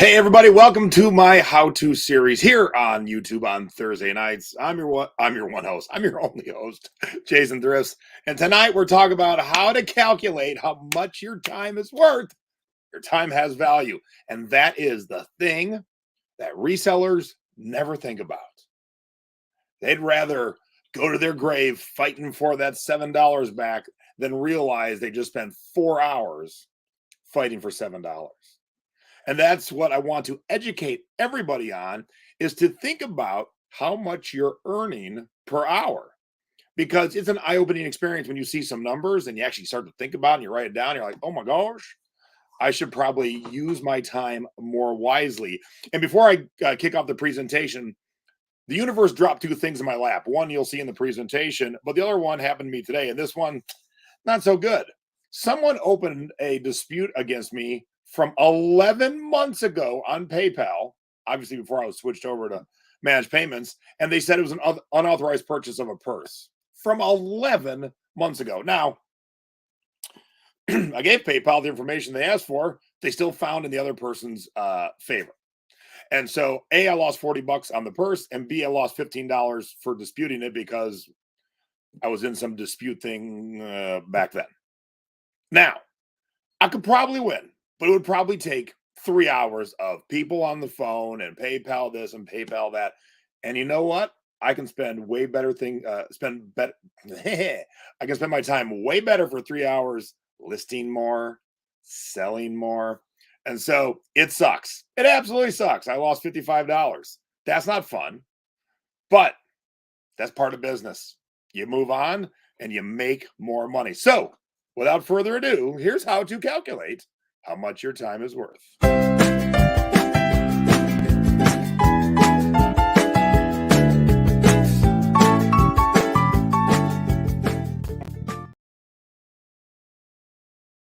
Hey everybody, welcome to my how-to series here on YouTube on Thursday nights. I'm your one host. I'm your only host, Jason Thrifts. And tonight we're talking about how to calculate how much your time is worth. Your time has value, and that is the thing that resellers never think about. They'd rather go to their grave fighting for that $7 back than realize they just spent 4 hours fighting for $7. And that's what I want to educate everybody on, is to think about how much you're earning per hour, because it's an eye-opening experience when you see some numbers and you actually start to think about it and you write it down. You're like, oh my gosh, I should probably use my time more wisely. And before I kick off the presentation, the universe dropped two things in my lap. One you'll see in the presentation, but the other one happened to me today. And this one, not so good. Someone opened a dispute against me from 11 months ago on PayPal, obviously before I was switched over to managed payments, and they said it was an unauthorized purchase of a purse from 11 months ago. Now, I gave PayPal the information they asked for. They still found in the other person's favor. And so, A, I lost 40 bucks on the purse, and B, I lost $15 for disputing it because I was in some dispute thing back then. Now, I could probably win, but it would probably take 3 hours of people on the phone and PayPal this and PayPal that. And you know what? I can spend way better I can spend my time way better for 3 hours listing more, selling more. And so it sucks. It absolutely sucks. I lost $55. That's not fun, but that's part of business. You move on and you make more money. So without further ado, here's how to calculate how much your time is worth.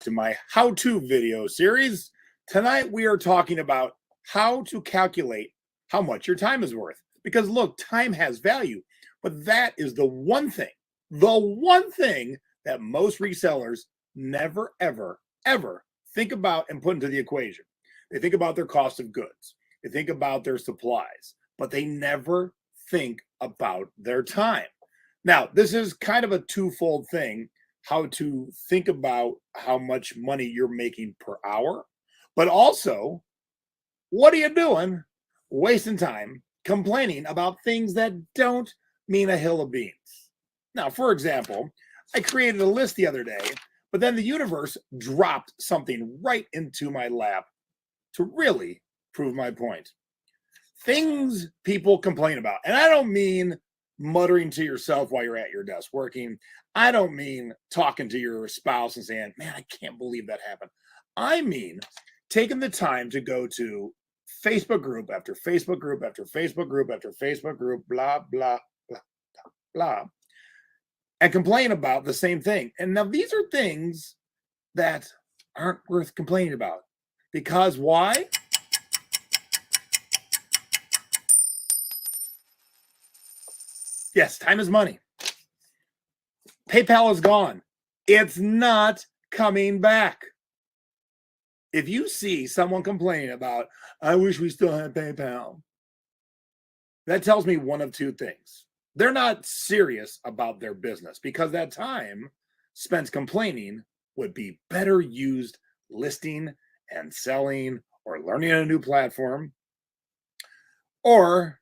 To my how-to video series, tonight we are talking about how to calculate how much your time is worth. Because look, time has value, but that is the one thing that most resellers never, ever, ever think about and put into the equation. They think about their cost of goods. They think about their supplies, but they never think about their time. Now, this is kind of a twofold thing, how to think about how much money you're making per hour, but also, what are you doing wasting time complaining about things that don't mean a hill of beans? Now, for example, I created a list the other day, but then the universe dropped something right into my lap to really prove my point. Things people complain about. And I don't mean muttering to yourself while you're at your desk working. I don't mean talking to your spouse and saying, man, I can't believe that happened. I mean taking the time to go to Facebook group after Facebook group after Facebook group after Facebook group, blah, blah, blah, blah, and complain about the same thing. And now these are things that aren't worth complaining about. Because why? Yes, time is money. PayPal is gone. It's not coming back. If you see someone complaining about, I wish we still had PayPal, that tells me one of two things. They're not serious about their business, because that time spent complaining would be better used listing and selling or learning a new platform, or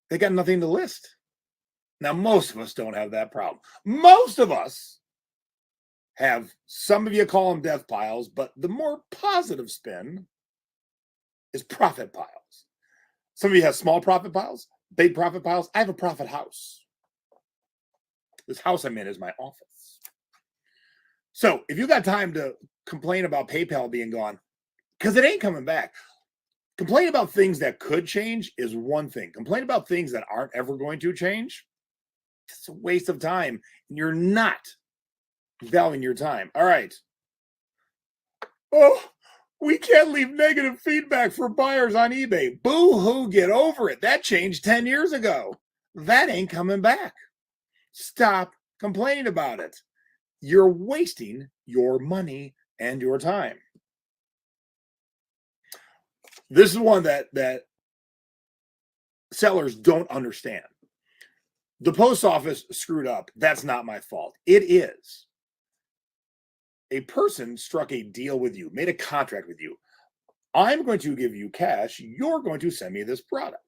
they got nothing to list. Now, most of us don't have that problem. Most of us have, some of you call them death piles, but the more positive spin is profit piles. Some of you have small profit piles, big profit piles. I have a profit house. This house I'm in is my office. So if you got time to complain about PayPal being gone, because it ain't coming back. Complain about things that could change is one thing. Complain about things that aren't ever going to change, it's a waste of time. And you're not valuing your time. All right. Oh, we can't leave negative feedback for buyers on eBay. Boo-hoo, get over it. That changed 10 years ago. That ain't coming back. Stop complaining about it. You're wasting your money and your time. This is one that sellers don't understand. The post office screwed up. That's not my fault. It is. A person struck a deal with you, made a contract with you. I'm going to give you cash. You're going to send me this product.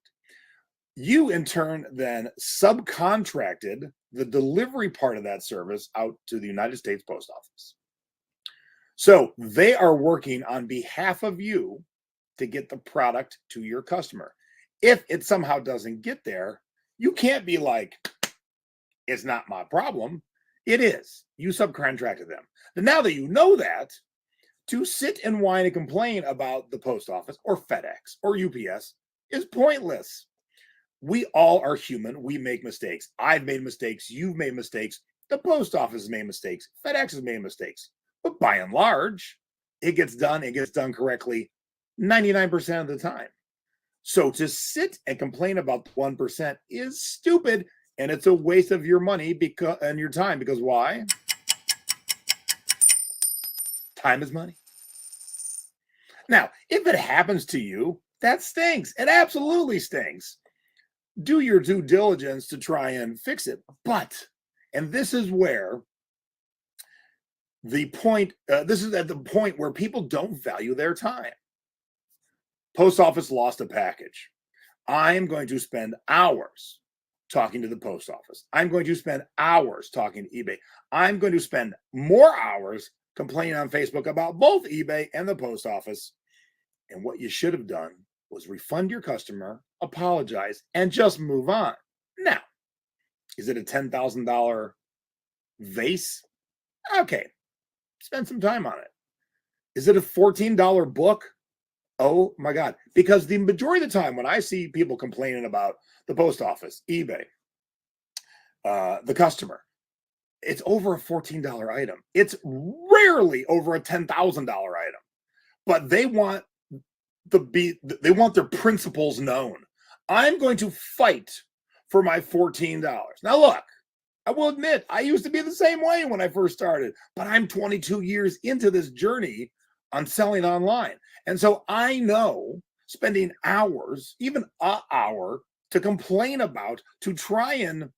You, in turn, then subcontracted the delivery part of that service out to the United States Post Office. So they are working on behalf of you to get the product to your customer. If it somehow doesn't get there, you can't be like, it's not my problem. It is. You subcontracted them. And now that you know that, to sit and whine and complain about the post office or FedEx or UPS is pointless. We all are human. We make mistakes. I've made mistakes. You've made mistakes. The post office has made mistakes. FedEx has made mistakes. But by and large, it gets done. It gets done correctly 99% of the time. So to sit and complain about the 1% is stupid, and it's a waste of your money and your time. Because why? Time is money. Now, if it happens to you, that stinks. It absolutely stinks. Do your due diligence to try and fix it. But, and this is where this is at the point where people don't value their time. Post office lost a package. I'm going to spend hours talking to the post office. I'm going to spend hours talking to eBay. I'm going to spend more hours complaining on Facebook about both eBay and the post office. And what you should have done was refund your customer, apologize, and just move on. Now, is it a $10,000 vase? Okay, spend some time on it. Is it a $14 book? Oh my God. Because the majority of the time when I see people complaining about the post office, eBay, the customer, it's over a $14 item. It's rarely over a $10,000 item. But they want their principles known. I'm going to fight for my $14. Now look, I will admit, I used to be the same way when I first started, but I'm 22 years into this journey on selling online. And so I know spending hours, even an hour, to complain about, to try and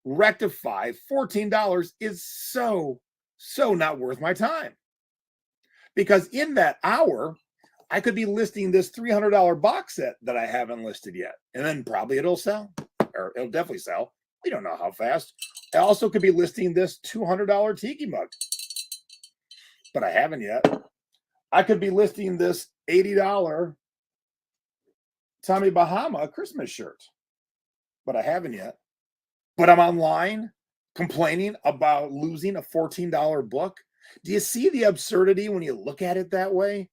rectify $14 is so not worth my time. Because in that hour, I could be listing this $300 box set that I haven't listed yet. And then probably it'll sell, or it'll definitely sell. We don't know how fast. I also could be listing this $200 tiki mug, but I haven't yet. I could be listing this $80 Tommy Bahama Christmas shirt, but I haven't yet. But I'm online complaining about losing a $14 book. Do you see the absurdity when you look at it that way?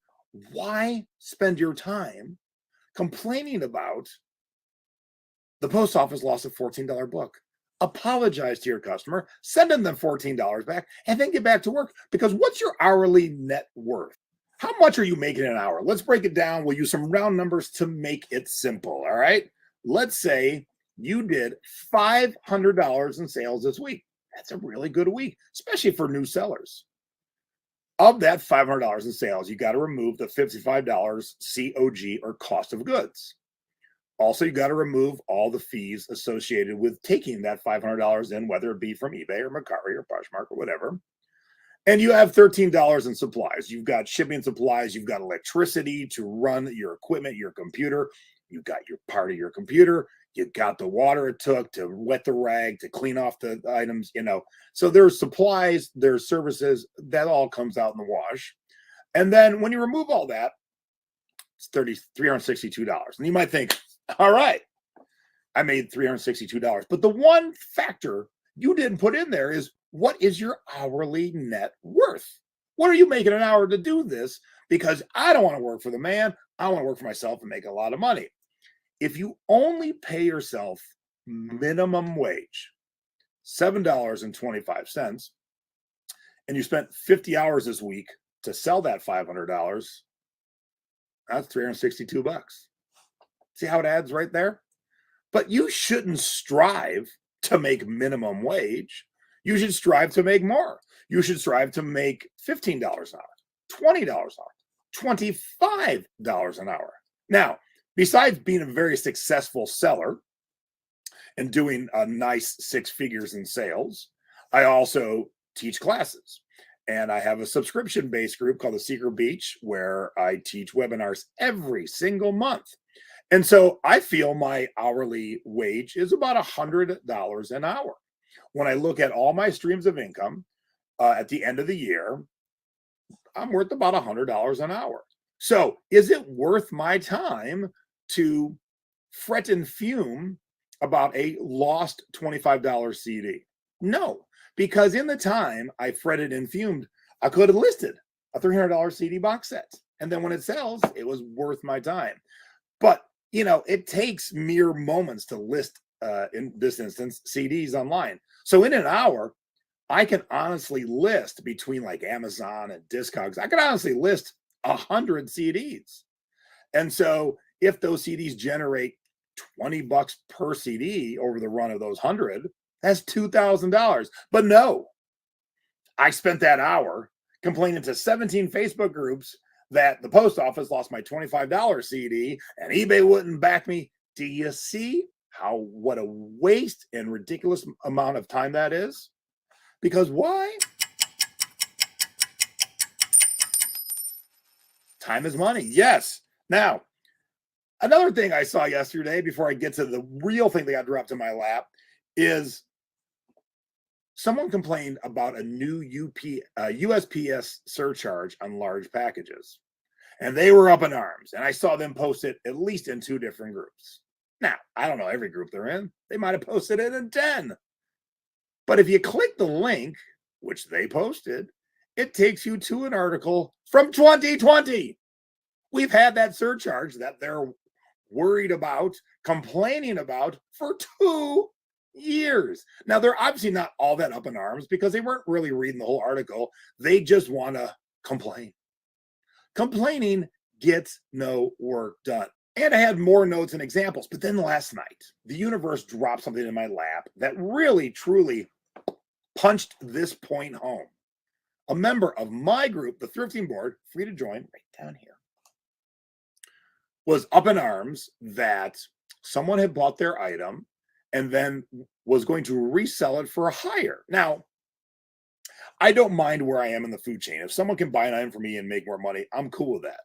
Why spend your time complaining about the post office lost a $14 book? Apologize to your customer, send them $14 back, and then get back to work. Because what's your hourly net worth? How much are you making an hour? Let's break it down. We'll use some round numbers to make it simple, all right? Let's say you did $500 in sales this week. That's a really good week, especially for new sellers. Of that $500 in sales, you got to remove the $55 COG or cost of goods. Also, you got to remove all the fees associated with taking that $500 in, whether it be from eBay or Mercari or Poshmark or whatever. And you have $13 in supplies. You've got shipping supplies. You've got electricity to run your equipment, your computer. You've got your part of your computer. You got the water it took to wet the rag, to clean off the items, So there's supplies, there's services, that all comes out in the wash. And then when you remove all that, it's $362. And you might think, all right, I made $362. But the one factor you didn't put in there is, what is your hourly net worth? What are you making an hour to do this? Because I don't want to work for the man. I want to work for myself and make a lot of money. If you only pay yourself minimum wage, $7.25, and you spent 50 hours this week to sell that $500, that's $362. See how it adds right there? But you shouldn't strive to make minimum wage. You should strive to make more. You should strive to make $15 an hour, $20 an hour, $25 an hour. Now, besides being a very successful seller and doing a nice six figures in sales, I also teach classes. And I have a subscription based group called the Secret Beach where I teach webinars every single month. And so I feel my hourly wage is about $100 an hour. When I look at all my streams of income at the end of the year, I'm worth about $100 an hour. So is it worth my time to fret and fume about a lost $25 CD? No, because in the time I fretted and fumed, I could have listed a $300 CD box set. And then when it sells, it was worth my time. But, it takes mere moments to list, in this instance, CDs online. So in an hour, I can honestly list between like Amazon and Discogs, I can honestly list 100 CDs. And so if those CDs generate $20 per CD over the run of those 100, that's $2,000. But no, I spent that hour complaining to 17 Facebook groups that the post office lost my $25 CD and eBay wouldn't back me. Do you see what a waste and ridiculous amount of time that is? Because why? Time is money. Yes. Now, another thing I saw yesterday before I get to the real thing that got dropped in my lap is someone complained about a new USPS surcharge on large packages. And they were up in arms. And I saw them post it at least in 2 different groups. Now, I don't know every group they're in. They might have posted it in 10. But if you click the link, which they posted, it takes you to an article from 2020. We've had that surcharge that they're worried about, complaining about for 2 years. Now, they're obviously not all that up in arms because they weren't really reading the whole article. They just want to complain. Complaining gets no work done. And I had more notes and examples. But then last night, the universe dropped something in my lap that really, truly punched this point home. A member of my group, the Thrifting Board, free to join right down here, was up in arms that someone had bought their item and then was going to resell it for higher. Now, I don't mind where I am in the food chain. If someone can buy an item for me and make more money, I'm cool with that.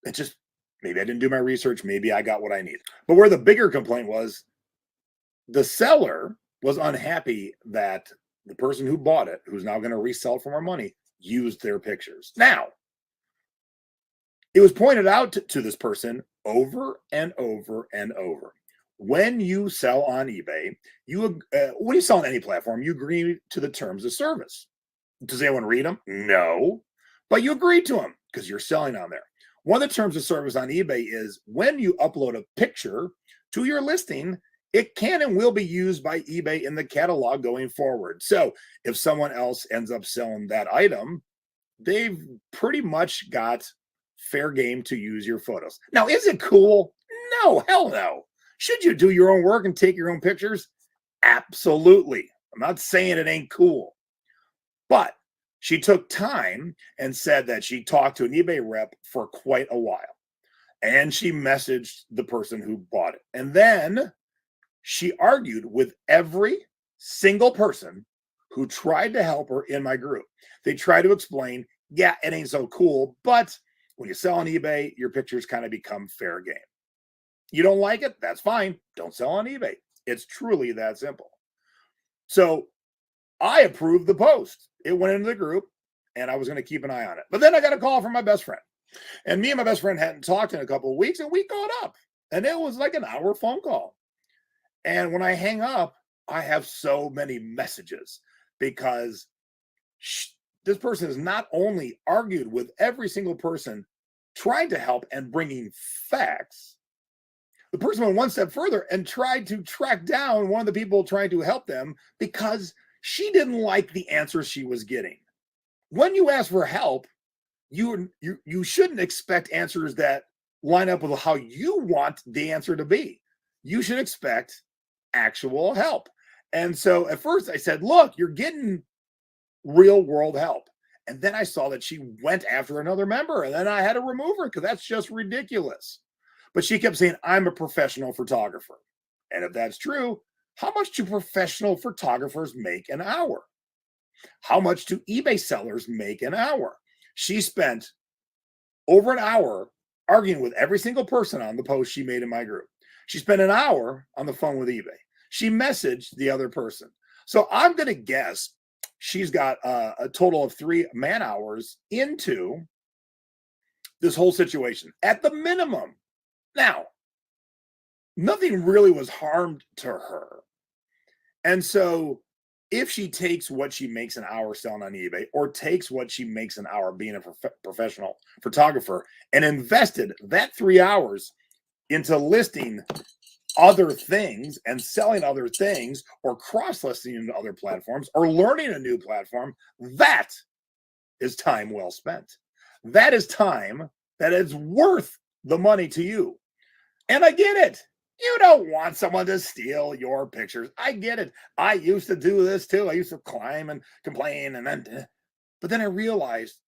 It just, maybe I didn't do my research. Maybe I got what I need. But where the bigger complaint was, the seller was unhappy that the person who bought it, who's now going to resell for more money, used their pictures. Now, it was pointed out to this person over and over and over. When you sell on eBay, when you sell on any platform, you agree to the terms of service. Does anyone read them? No, but you agree to them because you're selling on there. One of the terms of service on eBay is when you upload a picture to your listing, it can and will be used by eBay in the catalog going forward. So if someone else ends up selling that item, they've pretty much got fair game to use your photos. Now, is it cool? No, hell no. Should you do your own work and take your own pictures? Absolutely. I'm not saying it ain't cool. But she took time and said that she talked to an eBay rep for quite a while. And she messaged the person who bought it. And then she argued with every single person who tried to help her in my group. They tried to explain, yeah, it ain't so cool, but when you sell on eBay, your pictures kind of become fair game. You don't like it? That's fine. Don't sell on eBay. It's truly that simple. So I approved the post. It went into the group and I was going to keep an eye on it. But then I got a call from my best friend. And me and my best friend hadn't talked in a couple of weeks and we caught up. And it was like an hour phone call. And when I hang up, I have so many messages because this person has not only argued with every single person trying to help and bringing facts, the person went one step further and tried to track down one of the people trying to help them because she didn't like the answers she was getting. When you ask for help, you shouldn't expect answers that line up with how you want the answer to be. You should expect actual help. And so at first I said, look, you're getting real world help. And then I saw that she went after another member, and then I had to remove her because that's just ridiculous. But she kept saying, I'm a professional photographer. And if that's true, how much do professional photographers make an hour? How much do eBay sellers make an hour? She spent over an hour arguing with every single person on the post she made in my group. She spent an hour on the phone with eBay. She messaged the other person. So I'm going to guess she's got a total of 3 man hours into this whole situation at the minimum. Now, nothing really was harmed to her. And so if she takes what she makes an hour selling on eBay, or takes what she makes an hour being a professional photographer and invested that 3 hours into listing other things and selling other things, or cross-listing into other platforms, or learning a new platform, that is time well spent. That is time that is worth the money to you. And I get it. You don't want someone to steal your pictures. I get it. I used to do this too. I used to climb and complain, but then I realized,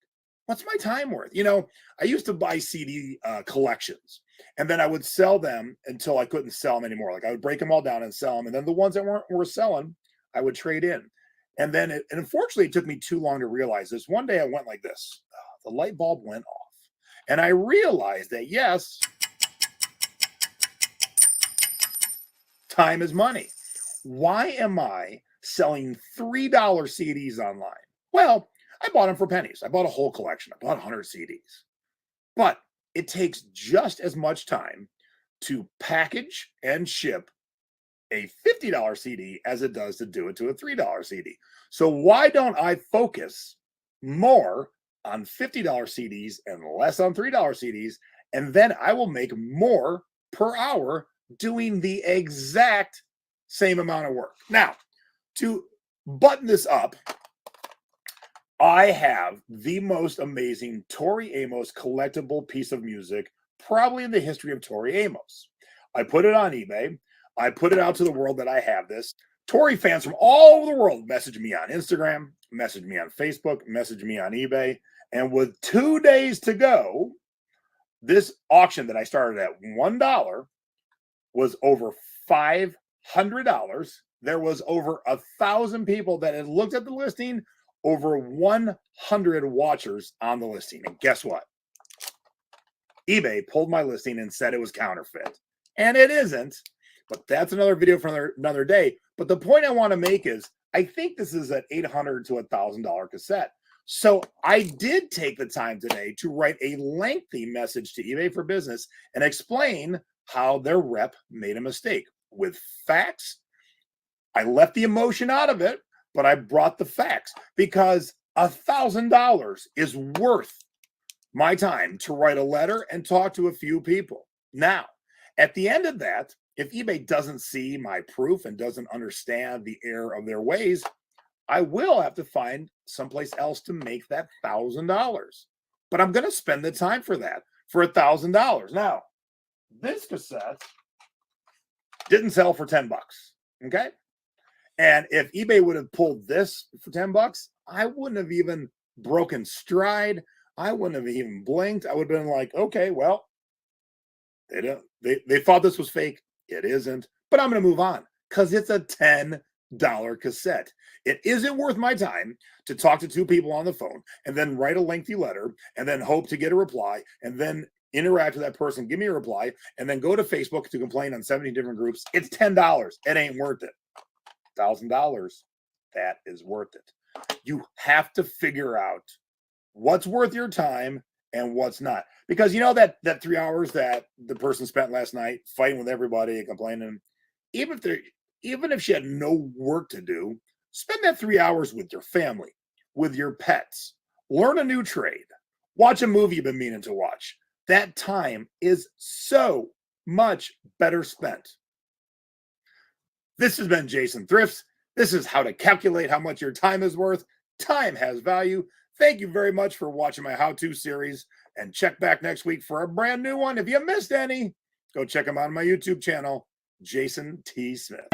what's my time worth? I used to buy CD collections, and then I would sell them until I couldn't sell them anymore. Like I would break them all down and sell them, and then the ones that weren't worth selling, I would trade in. And then, and unfortunately, it took me too long to realize this. One day I went like this. The light bulb went off, and I realized that, yes, time is money. Why am I selling $3 CDs online? Well, I bought them for pennies. I bought a whole collection. I bought 100 CDs. But it takes just as much time to package and ship a $50 CD as it does to do it to a $3 CD. So why don't I focus more on $50 CDs and less on $3 CDs? And then I will make more per hour doing the exact same amount of work. Now, to button this up, I have the most amazing Tori Amos collectible piece of music, probably in the history of Tori Amos. I put it on eBay. I put it out to the world that I have this. Tori fans from all over the world message me on Instagram, message me on Facebook, message me on eBay. And with 2 days to go, this auction that I started at $1 was over $500. There was over 1,000 people that had looked at the listing, over 100 watchers on the listing. And guess what? eBay pulled my listing and said it was counterfeit. And it isn't, but that's another video for another day. But the point I want to make is, I think this is an $800 to $1,000 cassette. So I did take the time today to write a lengthy message to eBay for Business and explain how their rep made a mistake with facts. I left the emotion out of it, but I brought the facts, because $1,000 is worth my time to write a letter and talk to a few people. Now, at the end of that, if eBay doesn't see my proof and doesn't understand the error of their ways, I will have to find someplace else to make that $1,000. But I'm going to spend the time for that, for $1,000. Now, this cassette didn't sell for 10 bucks. Okay. And if eBay would have pulled this for 10 bucks, I wouldn't have even broken stride. I wouldn't have even blinked. I would have been like, okay, well, they thought this was fake. It isn't, but I'm going to move on because it's a $10 cassette. It isn't worth my time to talk to 2 people on the phone and then write a lengthy letter and then hope to get a reply and then interact with that person, give me a reply, and then go to Facebook to complain on 70 different groups. It's $10. It ain't worth it. $1,000, that is worth it. You have to figure out what's worth your time and what's not. Because you know that 3 hours that the person spent last night fighting with everybody and complaining, even if she had no work to do, spend that 3 hours with your family, with your pets, learn a new trade, watch a movie you've been meaning to watch. That time is so much better spent. This has been Jason Thrifts. This is how to calculate how much your time is worth. Time has value. Thank you very much for watching my how-to series, and check back next week for a brand new one. If you missed any, go check them out on my YouTube channel, Jason T. Smith.